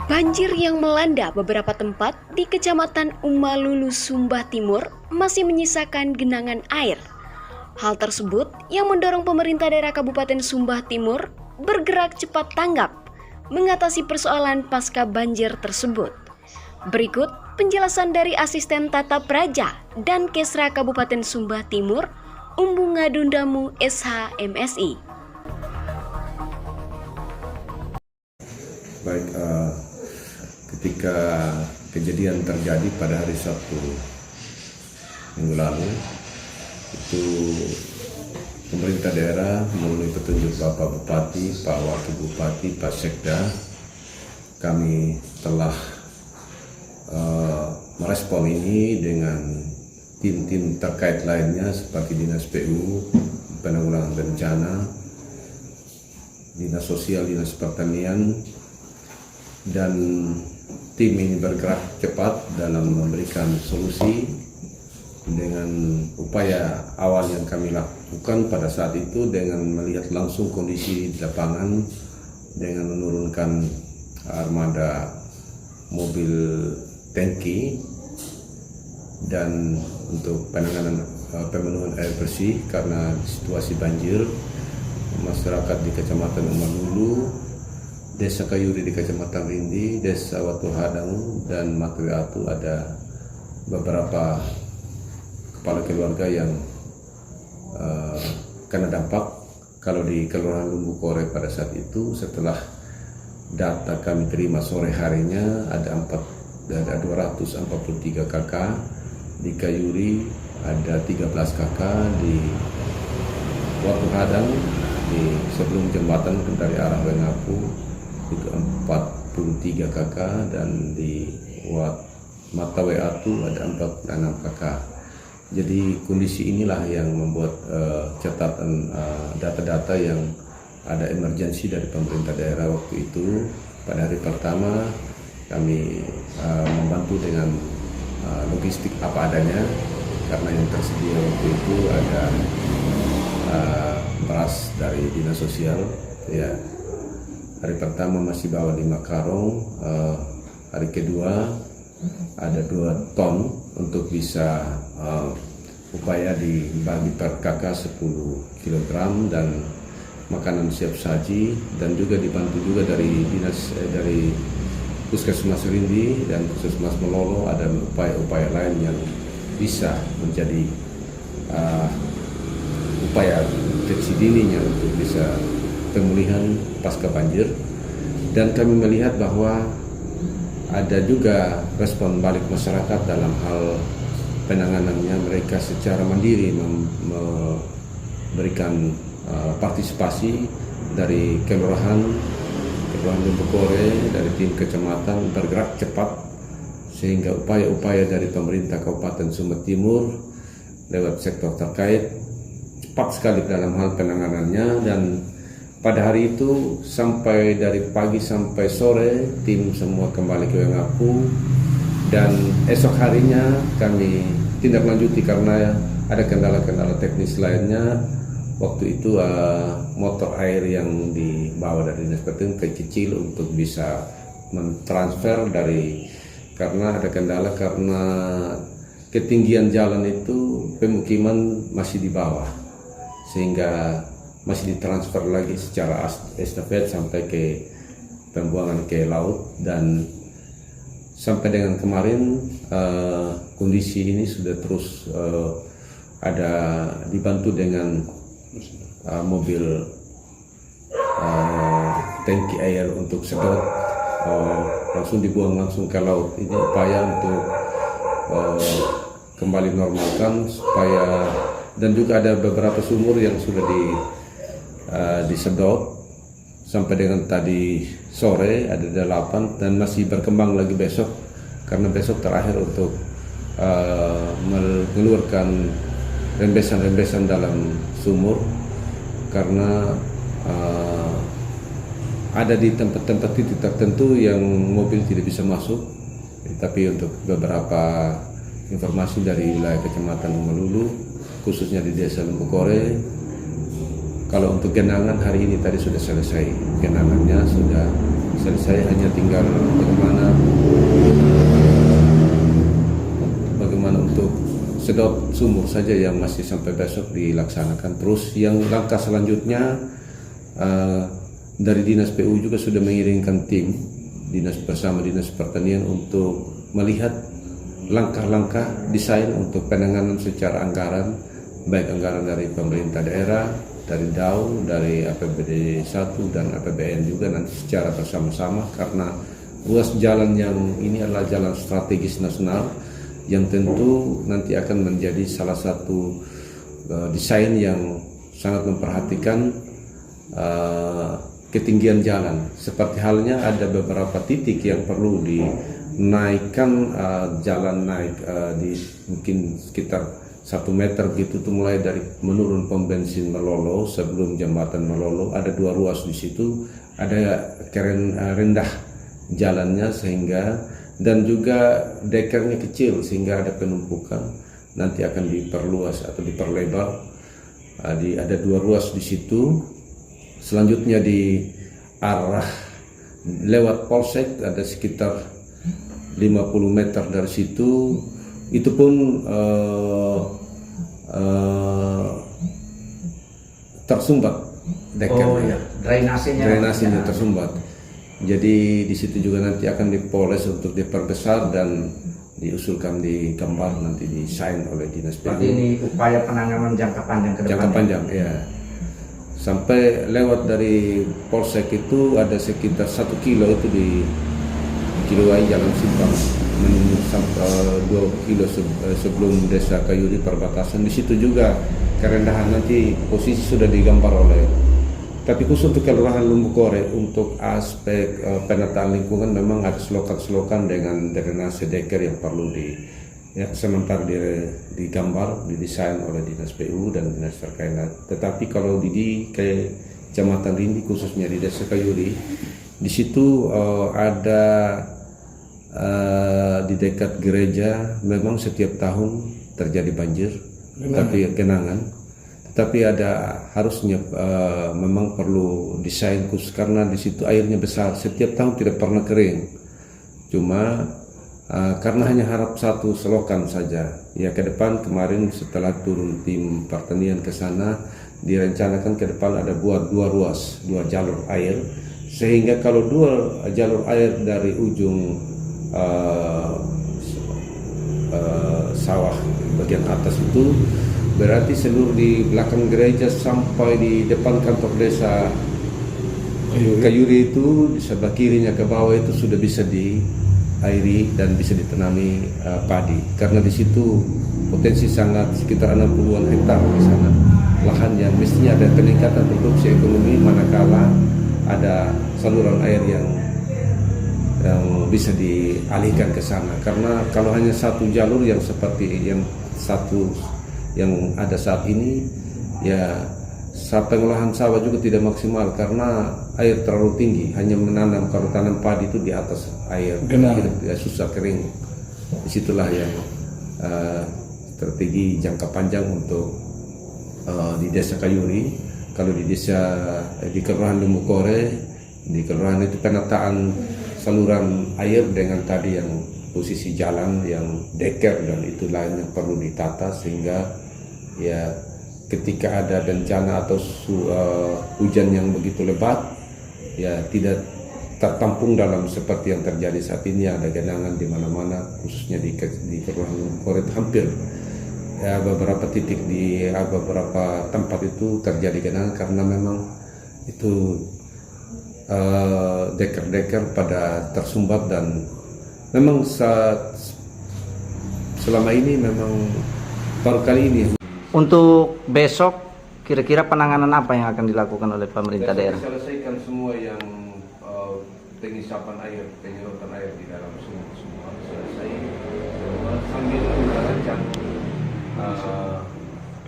Banjir yang melanda beberapa tempat di Kecamatan Umalulu, Sumba Timur masih menyisakan genangan air. Hal tersebut yang mendorong pemerintah daerah Kabupaten Sumba Timur bergerak cepat tanggap mengatasi persoalan pasca banjir tersebut. Berikut penjelasan dari Asisten Tata Praja dan Kesra Kabupaten Sumba Timur, Umbu Ngadundamu SH.MSI. Baik, ketika kejadian terjadi pada hari Sabtu minggu lalu, itu pemerintah daerah melalui petunjuk Bapak Bupati, Pak Wakil Bupati, Pak Sekda, kami telah merespon ini dengan tim-tim terkait lainnya seperti Dinas PU, Penanggulangan Bencana, Dinas Sosial, Dinas Pertanian, dan tim ini bergerak cepat dalam memberikan solusi dengan upaya awal yang kami lakukan pada saat itu dengan melihat langsung kondisi di lapangan dengan menurunkan armada mobil tangki dan untuk penanganan pemenuhan air bersih karena situasi banjir masyarakat di Kecamatan Umalulu, Desa Kayuri di Kecamatan Rindi, Desa Watu Hadang, dan Matweatu ada beberapa kepala keluarga yang kena dampak. Kalau di Kelurahan Lumbu Kore pada saat itu, setelah data kami terima sore harinya ada 243 kakak, di Kayuri ada 13 kakak, di Watu Hadang di sebelum jembatan dari arah Rengapu itu 43 kakak, dan di Matweatu ada 46 kakak. Jadi kondisi inilah yang membuat catatan data-data yang ada emergensi dari pemerintah daerah waktu itu. Pada hari pertama kami membantu dengan logistik apa adanya karena yang tersedia waktu itu ada beras dari Dinas Sosial. Ya, hari pertama masih bawa 5 karung, hari kedua ada 2 ton untuk bisa upaya dibagi per kakak 10 kg dan makanan siap saji, dan juga dibantu juga dari dari Puskesmas Rindi dan Puskesmas Melolo. Ada upaya-upaya lain yang bisa menjadi upaya deteksi dininya untuk bisa pemulihan pasca banjir. Dan kami melihat bahwa ada juga respon balik masyarakat dalam hal penanganannya. Mereka secara mandiri memberikan partisipasi dari Kelurahan Lumbu Kore, dari tim kecamatan bergerak cepat, sehingga upaya-upaya dari pemerintah Kabupaten Sumba Timur lewat sektor terkait cepat sekali dalam hal penanganannya. Dan pada hari itu sampai dari pagi sampai sore tim semua kembali ke Rengapu, dan esok harinya kami tindak lanjuti karena ada kendala-kendala teknis lainnya. Waktu itu motor air yang dibawa dari Dinas Pertanian kecil untuk bisa mentransfer dari, karena ada kendala karena ketinggian jalan itu pemukiman masih di bawah, sehingga masih ditransfer lagi secara estafet sampai ke pembuangan ke laut. Dan sampai dengan kemarin kondisi ini sudah terus ada dibantu dengan mobil tangki air untuk sedot, langsung dibuang langsung ke laut. Ini upaya untuk kembali normalkan supaya, dan juga ada beberapa sumur yang sudah disedot sampai dengan tadi sore ada 8, dan masih berkembang lagi besok karena besok terakhir untuk mengeluarkan rembesan-rembesan dalam sumur, karena ada di tempat-tempat titik tertentu yang mobil tidak bisa masuk. Tapi untuk beberapa informasi dari wilayah Kecamatan Umalulu, khususnya di Desa Lumbu Kore, kalau untuk genangan hari ini tadi sudah selesai, genangannya sudah selesai, hanya tinggal bagaimana untuk sedot sumur saja yang masih sampai besok dilaksanakan. Terus yang langkah selanjutnya dari Dinas PU juga sudah mengirimkan tim bersama Dinas Pertanian untuk melihat langkah-langkah desain untuk penanganan secara anggaran, baik anggaran dari pemerintah daerah, dari DAU, dari APBD 1 dan APBN juga nanti secara bersama-sama, karena ruas jalan yang ini adalah jalan strategis nasional yang tentu nanti akan menjadi salah satu desain yang sangat memperhatikan ketinggian jalan. Seperti halnya ada beberapa titik yang perlu dinaikkan jalan naik di mungkin sekitar 1 meter gitu, tuh mulai dari menurun pom bensin Melolo sebelum jembatan Melolo, ada 2 ruas di situ, ada rendah jalannya sehingga, dan juga dekernya kecil sehingga ada penumpukan, nanti akan diperluas atau diperlebar. Ada 2 ruas di situ. Selanjutnya di arah lewat Polsek ada sekitar 50 meter dari situ, itu pun tersumbat dekernya, drainasenya tersumbat. Jadi di situ juga nanti akan dipoles untuk diperbesar dan diusulkan di gambar, nanti desain oleh Dinas PU. Berarti ini upaya penanganan jangka panjang ke depan. Jangka panjang, ya. Sampai lewat dari Polsek itu ada sekitar 1 kilo itu di Kiluai Jalan Simpang, 2 kilo sebelum Desa Kayuri perbatasan. Di situ juga kerendahan, nanti posisi sudah digambar oleh, tapi khusus untuk Kelurahan Lumbukore untuk aspek penataan lingkungan memang ada selokan-selokan dengan drainase deker yang perlu sementara digambar, didesain oleh Dinas PU dan Dinas terkait. Tetapi kalau di Kecamatan Rindi khususnya di Desa Kayuri, di situ ada di dekat gereja memang setiap tahun terjadi banjir, tapi genangan. Tapi ada harusnya memang perlu desain khusus karena di situ airnya besar, setiap tahun tidak pernah kering. Cuma karena hanya harap 1 selokan saja. Ya ke depan kemarin setelah turun tim pertanian ke sana, direncanakan ke depan ada buat 2 ruas, 2 jalur air, sehingga kalau 2 jalur air dari ujung sawah bagian atas itu, berarti seluruh di belakang gereja sampai di depan kantor desa Kayuri itu di sebelah kirinya ke bawah itu sudah bisa diairi dan bisa ditanami padi, karena di situ potensi sangat sekitar 60-an hektar di sana lahan yang mestinya ada peningkatan produksi ekonomi manakala ada saluran air yang bisa dialihkan ke sana. Karena kalau hanya 1 jalur yang seperti yang ada saat ini, ya pengolahan sawah juga tidak maksimal karena air terlalu tinggi. Hanya menanam, kalau tanam padi itu di atas air, ya susah kering. Disitulah yang strategi jangka panjang untuk di Desa Kayuri. Kalau di Kelurahan Lumbukore, di kelurahan itu penataan saluran air dengan tadi yang posisi jalan yang deker dan itu lain yang perlu ditata, sehingga ya ketika ada bencana atau hujan yang begitu lebat ya tidak tertampung dalam seperti yang terjadi saat ini. Ada genangan di mana-mana, khususnya di Kelurahan Lumbukore hampir ya beberapa titik di beberapa tempat itu terjadi genangan karena memang itu deker-deker pada tersumbat. Dan memang selama ini memang baru kali ini. Untuk besok kira-kira penanganan apa yang akan dilakukan oleh pemerintah daerah? Selesaikan semua yang pengisapan air, penyedotan air di dalam sumur semua selesai sambil merancang.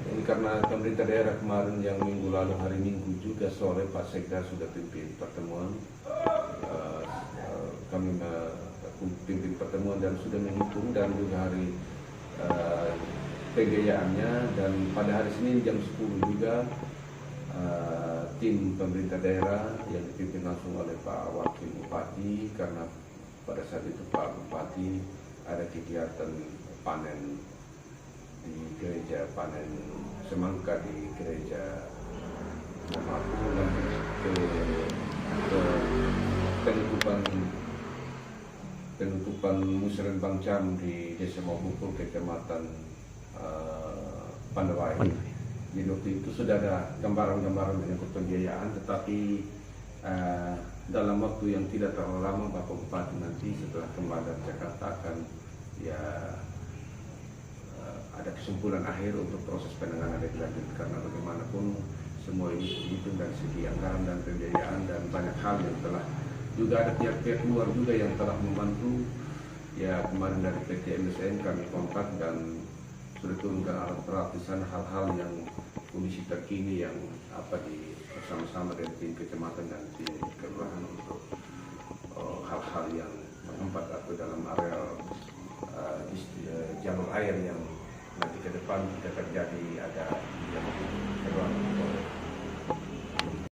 Ini karena pemerintah daerah kemarin yang minggu lalu hari Minggu juga sore Pak Sekda sudah pimpin pertemuan, kami pimpin pertemuan dan sudah menghitung dan juga hari penggayaannya, dan pada hari Senin jam 10 juga tim pemerintah daerah yang dipimpin langsung oleh Pak Wakil Bupati Bupati karena pada saat itu Pak Bupati ada kegiatan panen di gereja, panen semangka di gereja Mamapu, dan ke penutupan Musren Bangcam di Desa Mabukul, Kecamatan Pandawai. Jadi waktu itu sudah ada gambaran-gambaran menyangkut pembiayaan, tetapi dalam waktu yang tidak terlalu lama Bapak Bupati nanti setelah kembali dari Jakarta akan ada kesimpulan akhir untuk proses penanganan lebih lanjut, karena bagaimanapun semua ini dihitung dari segi anggaran dan pembiayaan dan banyak hal yang telah juga ada pihak-pihak luar juga yang telah membantu. Ya, kemarin dari PT MSN kami kontak dan sudah turunkan alat berat di sana, hal-hal yang kondisi terkini yang bersama-sama dengan tim kecamatan dan tim kelurahan untuk hal-hal yang mengempat atau dalam area jalur air yang nanti ke depan jika terjadi ada yang keluar.